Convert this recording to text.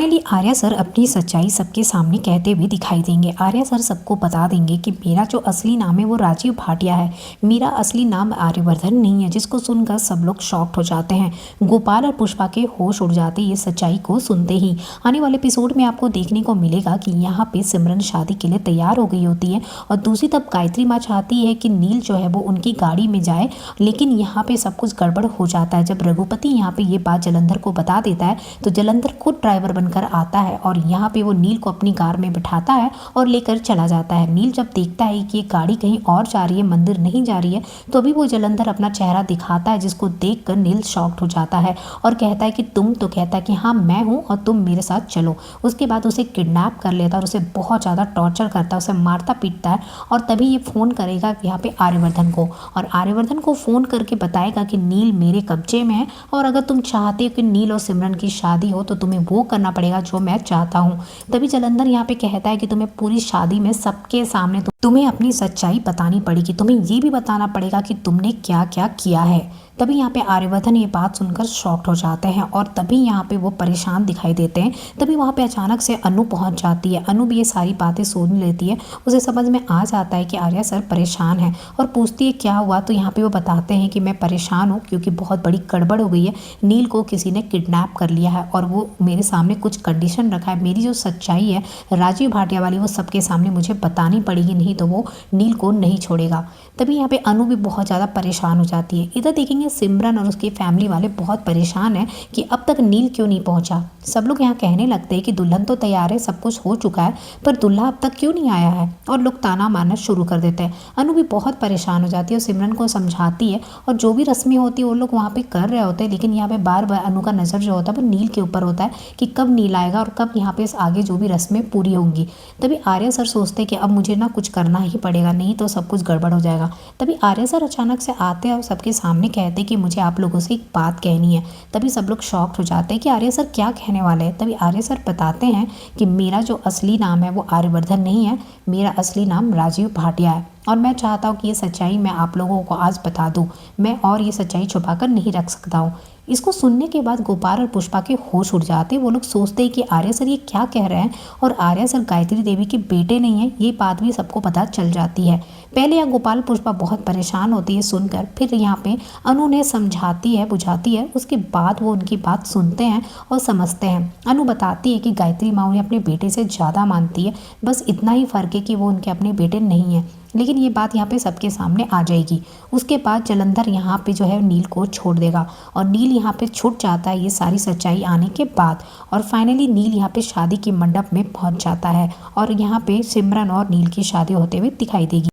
Finally Arya sir अपनी सच्चाई सबके सामने कहते हुए दिखाई देंगे। आर्या सर सबको बता देंगे कि मेरा जो असली नाम है वो राजीव भाटिया है, मेरा असली नाम आर्यवर्धन नहीं है। जिसको सुनकर सब लोग शॉक्ड हो जाते हैं। गोपाल और पुष्पा के होश उड़ जाते ये सच्चाई को सुनते ही। आने वाले एपिसोड में आपको देखने को मिलेगा कि यहाँ पे सिमरन शादी के लिए तैयार हो गई होती है और दूसरी तरफ गायत्री माँ चाहती है कि नील जो है वो उनकी गाड़ी में जाए, लेकिन यहाँ पे सब कुछ गड़बड़ हो जाता है। जब रघुपति यहाँ पे ये बात जलंधर को बता देता है तो जलंधर खुद ड्राइवर बनकर आता है और यहाँ पे वो नील को अपनी कार में बिठाता है और लेकर चला जाता है। नील जब देखता है कि ये गाड़ी कहीं और जा रही है, मंदिर नहीं जा रही है, तो अभी वो जलंधर अपना चेहरा दिखाता है, जिसको देखकर नील शॉक्ड हो जाता है और कहता है कि तुम, तो कहता है कि हाँ मैं हूँ और तुम मेरे साथ चलो। उसके बाद उसे किडनैप कर लेता है और उसे बहुत ज़्यादा टॉर्चर करता है, उसे मारता पीटता है और तभी ये फ़ोन करेगा यहाँ पे आर्यवर्धन को और आर्यवर्धन को फ़ोन करके बताएगा कि नील मेरे कब्जे में है और अगर तुम चाहते हो कि नील और सिमरन की शादी हो तो तुम्हें वो करना पड़ेगा जो मैं चाहता हूँ। तभी जलंधर यहाँ पे कहता है कि तुम्हें पूरी शादी में सबके सामने तुम्हें अपनी सच्चाई बतानी पड़ेगी, तुम्हें ये भी बताना पड़ेगा कि तुमने क्या क्या किया है। तभी यहाँ पे आर्यवर्धन ये बात सुनकर शॉक्ड हो जाते हैं और तभी यहाँ पे वो परेशान दिखाई देते हैं। तभी वहाँ पे अचानक से अनु पहुँच जाती है। अनु भी ये सारी बातें सुन लेती है। उसे समझ में आ जाता है कि आर्या सर परेशान है और पूछती है क्या हुआ। तो यहाँ पे वो बताते हैं कि मैं परेशान हूँ क्योंकि बहुत बड़ी गड़बड़ हो गई है, नील को किसी ने किडनैप कर लिया है और वो मेरे सामने कुछ कंडीशन रखा है। मेरी जो सच्चाई है राजीव भाटिया वाली वो सबके सामने मुझे बतानी पड़ेगी, नहीं तो वो नील को नहीं छोड़ेगा। तभी यहाँ पे अनु भी बहुत ज़्यादा परेशान हो जाती है। इधर देखेंगे सिमरन और उसकी फैमिली वाले बहुत परेशान हैं कि अब तक नील क्यों नहीं पहुंचा। सब लोग यहाँ कहने लगते हैं कि दुल्हन तो तैयार है, सब कुछ हो चुका है, पर दूल्हा अब तक क्यों नहीं आया है और लोग ताना मारना शुरू कर देते हैं। अनु भी बहुत परेशान हो जाती है और सिमरन को समझाती है और जो भी रस्में होती है वो लोग वहाँ पे कर रहे होते हैं, लेकिन यहाँ पे बार बार अनु का नज़र जो होता है वो नील के ऊपर होता है कि कब नील आएगा और कब यहाँ पे आगे जो भी रस्में पूरी होंगी। तभी आर्या सर सोचते हैं कि अब मुझे ना कुछ करना ही पड़ेगा, नहीं तो सब कुछ गड़बड़ हो जाएगा। तभी आर्या सर अचानक से आते हैं और सबके सामने कहते हैं कि मुझे आप लोगों से एक बात कहनी है। तभी सब लोग शॉक्ड हो जाते हैं कि आर्या सर क्या कहने वाले हैं। तभी आर्या सर बताते हैं कि मेरा जो असली नाम है वो आर्यवर्धन नहीं है, मेरा असली नाम राजीव भाटिया है और मैं चाहता हूँ कि ये सच्चाई मैं आप लोगों को आज बता दूँ, मैं और ये सच्चाई छुपा कर नहीं रख सकता हूँ। इसको सुनने के बाद गोपाल और पुष्पा के होश उड़ जाते हैं। वो लोग सोचते हैं कि आर्या सर ये क्या कह रहे हैं और आर्या सर गायत्री देवी के बेटे नहीं हैं, ये बात भी सबको पता चल जाती है। पहले यहाँ गोपाल पुष्पा बहुत परेशान होती है सुनकर, फिर यहाँ पे अनु ने समझाती है बुझाती है, उसके बाद वो उनकी बात सुनते हैं और समझते हैं। अनु बताती है कि गायत्री माँ उन्हें अपने बेटे से ज़्यादा मानती है, बस इतना ही फ़र्क है कि वो उनके अपने बेटे नहीं हैं, लेकिन ये बात यहाँ पे सबके सामने आ जाएगी। उसके बाद जलंधर यहाँ पे जो है नील को छोड़ देगा और नील यहाँ पे छूट जाता है ये सारी सच्चाई आने के बाद और फाइनली नील यहाँ पे शादी के मंडप में पहुँच जाता है और यहाँ पे सिमरन और नील की शादी होते हुए दिखाई देगी।